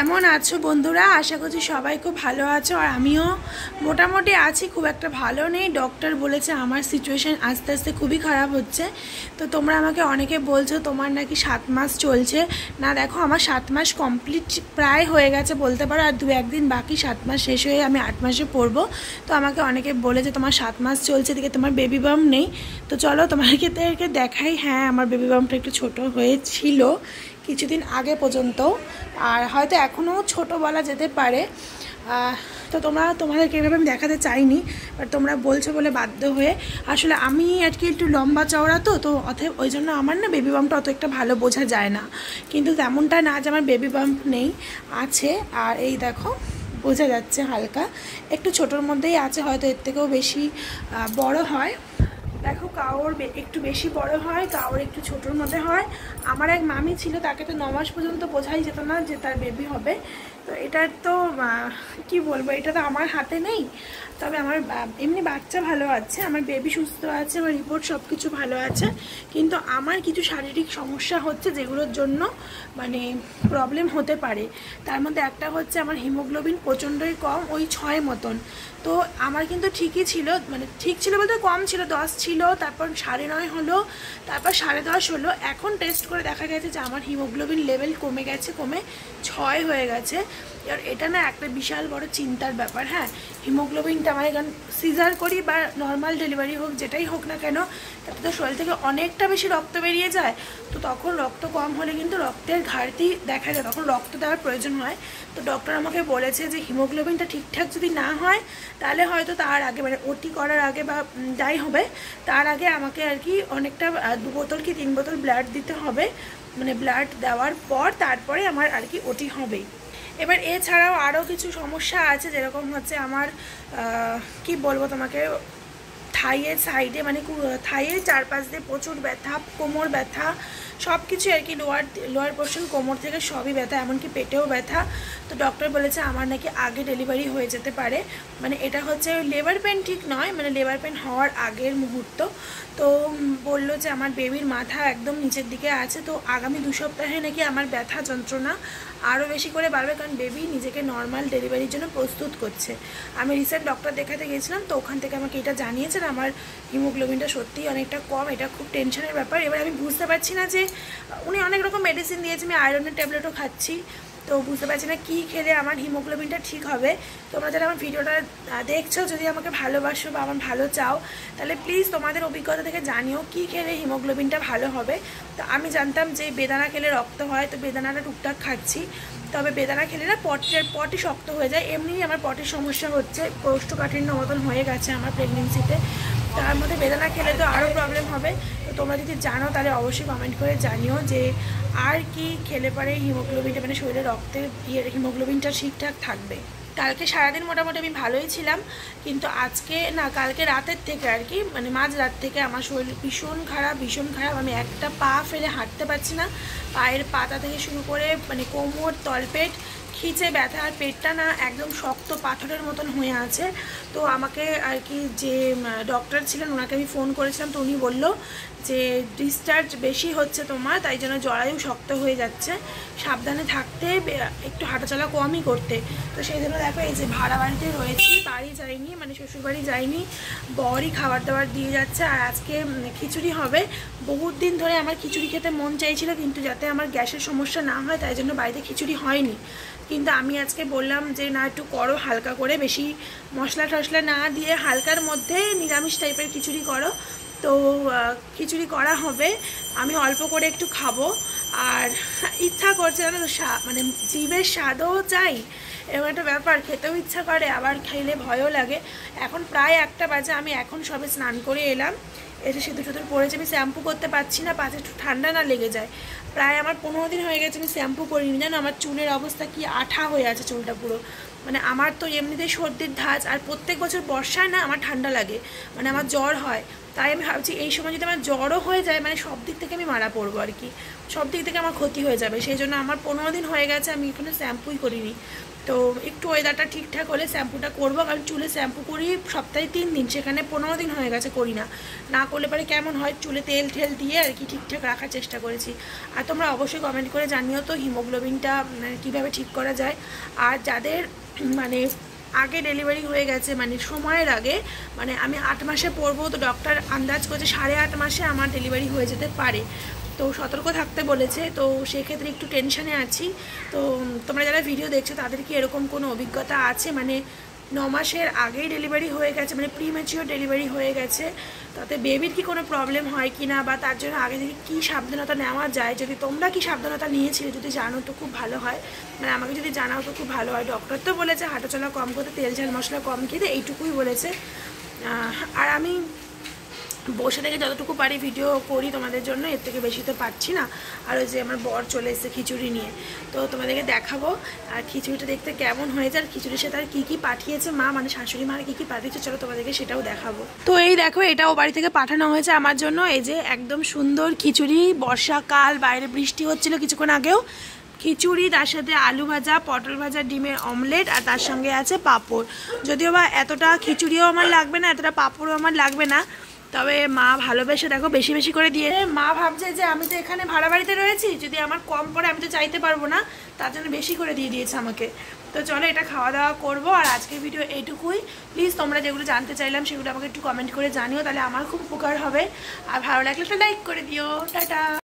কেমন আছো বন্ধুরা? আশা করছি সবাই খুব ভালো আছো, আর আমিও মোটামুটি আছি। খুব একটা ভালো নেই। ডক্টর বলেছে আমার সিচুয়েশান আস্তে আস্তে খুবই খারাপ হচ্ছে। তো তোমরা আমাকে অনেকে বলছো তোমার নাকি 7 মাস চলছে। না দেখো, আমার 7 মাস কমপ্লিট প্রায় হয়ে গেছে বলতে পারো, আর 2-1 দিন বাকি 7 মাস শেষ হয়ে আমি 8 মাসে পড়বো। তো আমাকে অনেকে বলেছে তোমার 7 মাস চলছে, দিকে তোমার বেবি বাম্প নেই। তো চলো তোমাকে দেখাই। হ্যাঁ, আমার বেবি বাম্পটা একটু ছোট হয়েছিল কিছুদিন আগে পর্যন্ত, আর হয়তো এখনও ছোট বলা যেতে পারে। তো তোমাদেরকে এভাবে আমি দেখাতে চাইনি, বাট তোমরা বলছো বলে বাধ্য হয়ে। আসলে আমি আর কি একটু লম্বা চওড়া, তো অতএব ওই জন্য আমার না বেবি বাম্পটা অত একটা ভালো বোঝা যায় না। কিন্তু তেমনটা না যে আমার বেবি বাম্প নেই, আছে। আর এই দেখো, বোঝা যাচ্ছে হালকা একটু ছোটোর মধ্যেই আছে, হয়তো এর থেকেও বেশি বড় হয়। দেখো, কাউর একটু বেশি বড় হয়, কাউর একটু ছোটোর মধ্যে হয়। আমার এক মামি ছিল, তাকে তো 9 মাস পর্যন্ত বোঝাই যেত না যে তার বেবি হবে। তো এটার তো কি বলবো, এটা তো আমার হাতে নেই। তবে আমার এমনি বাচ্চা ভালো আছে, আমার বেবি সুস্থ আছে, আমার রিপোর্ট সব কিছু ভালো আছে। কিন্তু আমার কিছু শারীরিক সমস্যা হচ্ছে, যেগুলোর জন্য মানে প্রবলেম হতে পারে। তার মধ্যে একটা হচ্ছে আমার হিমোগ্লোবিন প্রচণ্ডই কম, ওই 6 মতন। তো আমার কিন্তু ঠিকই ছিল, মানে ঠিক ছিল বলতে কম ছিল, 10 ছিল, তারপর 9.5 হলো, তারপর 10.5 হলো। এখন টেস্ট করে দেখা গেছে যে আমার হিমোগ্লোবিন লেভেল কমে গেছে, কমে 6 হয়ে গেছে। এবার এটা না একটা বিশাল বড় চিন্তার ব্যাপার। হ্যাঁ, হিমোগ্লোবিনটা মানে কারণ সিজার করি বা নর্মাল ডেলিভারি হোক, যেটাই হোক না কেন, তাতে তো শরীর থেকে অনেকটা বেশি রক্ত বেরিয়ে যায়। তো তখন রক্ত কম হলে কিন্তু রক্তের ঘাটতি দেখা যায়, তখন রক্ত দেওয়ার প্রয়োজন হয়। তো ডক্টর আমাকে বলেছে যে হিমোগ্লোবিনটা ঠিকঠাক যদি না হয়, তাহলে হয়তো তার আগে মানে ওটি করার আগে বা যাই হবে তার আগে আমাকে আর কি অনেকটা 2 বোতল কি 3 বোতল ব্লাড দিতে হবে। মানে ব্লাড দেওয়ার পর তারপরে আমার আর কি ওটি হবে। এবার এছাড়াও আরও কিছু সমস্যা আছে, যেরকম হচ্ছে আমার কি বলবো তোমাকে, থাইয়ের সাইডে মানে থাইয়ের চারপাশ দিয়ে প্রচুর ব্যথা, কোমর ব্যথা, সব কিছু আর কি, লোয়ার পোর্শন কোমর থেকে সবই ব্যথা, এমনকি পেটেও ব্যথা। তো ডক্টর বলেছে আমার নাকি আগে ডেলিভারি হয়ে যেতে পারে। মানে এটা হচ্ছে লেবার পেন ঠিক নয়, মানে লেবার পেন হওয়ার আগের মুহূর্ত। তো বললো যে আমার বেবির মাথা একদম নিচের দিকে আছে, তো আগামী 2 সপ্তাহে নাকি আমার ব্যথা যন্ত্রণা আরও বেশি করে বাড়বে, কারণ বেবি নিজেকে নর্মাল ডেলিভারির জন্য প্রস্তুত করছে। আমি রিসেন্ট ডক্টর দেখাতে গেছিলাম, তো ওখান থেকে আমাকে এটা জানিয়েছেন আমার হিমোগ্লোবিনটা সত্যিই অনেকটা কম। এটা খুব টেনশনের ব্যাপার। এবার আমি বুঝতে পারছি না যে উনি অনেক রকম মেডিসিন দিয়েছে, আমি আয়রনের ট্যাবলেটও খাচ্ছি, তো বুঝতে পারছি না কী খেলে আমার হিমোগ্লোবিনটা ঠিক হবে। তোমরা যারা আমার ভিডিওটা দেখছো, যদি আমাকে ভালোবাসো বা আমার ভালো চাও, তাহলে প্লিজ তোমাদের অভিজ্ঞতা থেকে জানিও কী খেলে হিমোগ্লোবিনটা ভালো হবে। তো আমি জানতাম যে বেদানা খেলে রক্ত হয়, তো বেদানাটা টুকটাক খাচ্ছি। তবে বেদানা খেলে না পটি শক্ত হয়ে যায়, এমনিই আমার পটির সমস্যা হচ্ছে, কোষ্ঠকাঠিন্য মতন হয়ে গেছে আমার প্রেগনেন্সিতে। তার মধ্যে বেদানা খেলে তো আরও প্রবলেম হবে। তো তোমরা যদি জানো তাহলে অবশ্যই কমেন্ট করে জানিও যে আর কি খেলে পরে হিমোগ্লোবিনটা মানে শরীরে রক্তের হিমোগ্লোবিনটা ঠিকঠাক থাকবে। কালকে সারাদিন মোটামুটি আমি ভালোই ছিলাম, কিন্তু আজকে না, কালকে রাতের থেকে আর কি, মানে মাঝরাত থেকে আমার শরীর ভীষণ খারাপ, ভীষণ খারাপ। আমি একটা পা ফেলে হাঁটতে পারছি না, পায়ের পাতা থেকে শুরু করে মানে কোমর, তলপেট খিচে ব্যথা, আর পেটটা না একদম শক্ত পাথরের মতন হয়ে আছে। তো আমাকে আর কি যে ডক্টর ছিলেন ওনাকে আমি ফোন করেছিলাম, তো উনি বললো যে ডিসচার্জ বেশি হচ্ছে তোমার, তাই জন্য জরায়ু শক্ত হয়ে যাচ্ছে, সাবধানে থাকতে, একটু হাঁটাচলা কমই করতে। তো সেই জন্য দেখো এই যে ভাড়া বাড়িতে রয়েছি, বাড়ি যাইনি, মানে শ্বশুরবাড়ি যাইনি, বরই খাবার দাবার দিয়ে যাচ্ছে। আর আজকে খিচুড়ি হবে, বহুত দিন ধরে আমার খিচুড়ি খেতে মন চাইছিল, কিন্তু যাতে আমার গ্যাসের সমস্যা না হয় তাই জন্য বাড়িতে খিচুড়ি হয়নি। কিন্তু আমি আজকে বললাম যে না, একটু করো হালকা করে, বেশি মশলা টশলা না দিয়ে হালকার মধ্যে নিরামিষ টাইপের খিচুড়ি করো। তো খিচুড়ি করা হবে, আমি অল্প করে একটু খাবো। আর ইচ্ছা করছে জানো তো, মানে জিভের স্বাদও চাই, এরকম একটা ব্যাপার, খেতেও ইচ্ছা করে, আবার খেলে ভয়ও লাগে। এখন প্রায় 1টা বাজে, আমি এখন সবে স্নান করে এলাম, এসে সিঁদুর পড়েছে, আমি শ্যাম্পু করতে পারছি না, পাশে একটু ঠান্ডা না লেগে যায়। প্রায় আমার 15 দিন হয়ে গেছে আমি শ্যাম্পু করিনি, জানো আমার চুলের অবস্থা কি আঠা হয়ে আছে চুলটা পুরো। মানে আমার তো এমনিতেই সর্দির ধাঁচ, আর প্রত্যেক বছর বর্ষায় না আমার ঠান্ডা লাগে, মানে আমার জ্বর হয়। তাই আমি ভাবছি এই সময় যদি আমার জ্বরও হয়ে যায় মানে সব দিক থেকে আমি মারা পড়বো আর কি, সব দিক থেকে আমার ক্ষতি হয়ে যাবে। সেই জন্য আমার 15 দিন হয়ে গেছে আমি এখানে শ্যাম্পুই করিনি। তো একটু ওয়েদারটা ঠিকঠাক হলে শ্যাম্পুটা করবো, কারণ চুলে শ্যাম্পু করি সপ্তাহে 3 দিন, সেখানে 15 দিন হয়ে গেছে করি না। না করলে পরে কেমন হয়, চুলে তেল ঠেল দিয়ে আর কি ঠিকঠাক রাখার চেষ্টা করেছি। আর তোমরা অবশ্যই কমেন্ট করে জানিও তো হিমোগ্লোবিনটা কীভাবে ঠিক করা যায়। আর যাদের মানে আগে ডেলিভারি হয়ে গেছে মানে সময়ের আগে, মানে আমি 8 মাসে পড়বো, তো ডক্টর আন্দাজ করছে 8.5 মাসে আমার ডেলিভারি হয়ে যেতে পারে। তো সতর্ক থাকতে বলেছে, তো সেক্ষেত্রে একটু টেনশানে আছি। তো তোমরা যারা ভিডিও দেখছো তাদের কি এরকম কোনো অভিজ্ঞতা আছে, মানে 9 মাসের আগেই ডেলিভারি হয়ে গেছে, মানে প্রিম্যাচিওর ডেলিভারি হয়ে গেছে, তাতে বেবির কি কোনো প্রবলেম হয় কি না, বা তার জন্য আগে থেকে কী সাবধানতা নেওয়া যায়, যদি তোমরা কি সাবধানতা নিয়েছিলে যদি জানো তো খুব ভালো হয়, মানে আমাকে যদি জানাও তো খুব ভালো হয়। ডক্টর তো বলেছে হাঁটাচলা কম করতে, তেল ঝাল মশলা কম খেতে, এইটুকুই বলেছে। আর আমি বসে থেকে যতটুকু পারি ভিডিও করি তোমাদের জন্য, এর থেকে বেশি তো পারছি না। আর ওই যে আমার বর চলে এসেছে খিচুড়ি নিয়ে, তো তোমাদেরকে দেখাবো আর খিচুড়িটা দেখতে কেমন হয়েছে, আর খিচুড়ির সাথে আর কী কী পাঠিয়েছে মা, মানে শাশুড়ি মা কী কী পাঠিয়েছে, চলো তোমাদেরকে সেটাও দেখাবো। তো এই দেখো, এটাও বাড়ি থেকে পাঠানো হয়েছে আমার জন্য, এই যে একদম সুন্দর খিচুড়ি। বর্ষাকাল, বাইরে বৃষ্টি হচ্ছিল কিছুক্ষণ আগেও। খিচুড়ি, তার সাথে আলু ভাজা, পটল ভাজা, ডিমের অমলেট, আর তার সঙ্গে আছে পাঁপড়। যদিও বা এতটা খিচুড়িও আমার লাগবে না, এতটা পাঁপড়ও আমার লাগবে না, তবে মা ভালোবেসে দেখো বেশি বেশি করে দিয়ে। মা ভাবছে যে আমি তো এখানে ভাড়া বাড়িতে রয়েছি, যদি আমার কম পড়ে আমি তো চাইতে পারবো না, তার জন্য বেশি করে দিয়ে দিয়েছে আমাকে। তো চলো এটা খাওয়া দাওয়া করবো। আর আজকের ভিডিও এইটুকুই। প্লিজ তোমরা যেগুলো জানতে চাইলাম সেগুলো আমাকে একটু কমেন্ট করে জানিও, তাহলে আমার খুব উপকার হবে। আর ভালো লাগলে তো লাইক করে দিও। টাটা।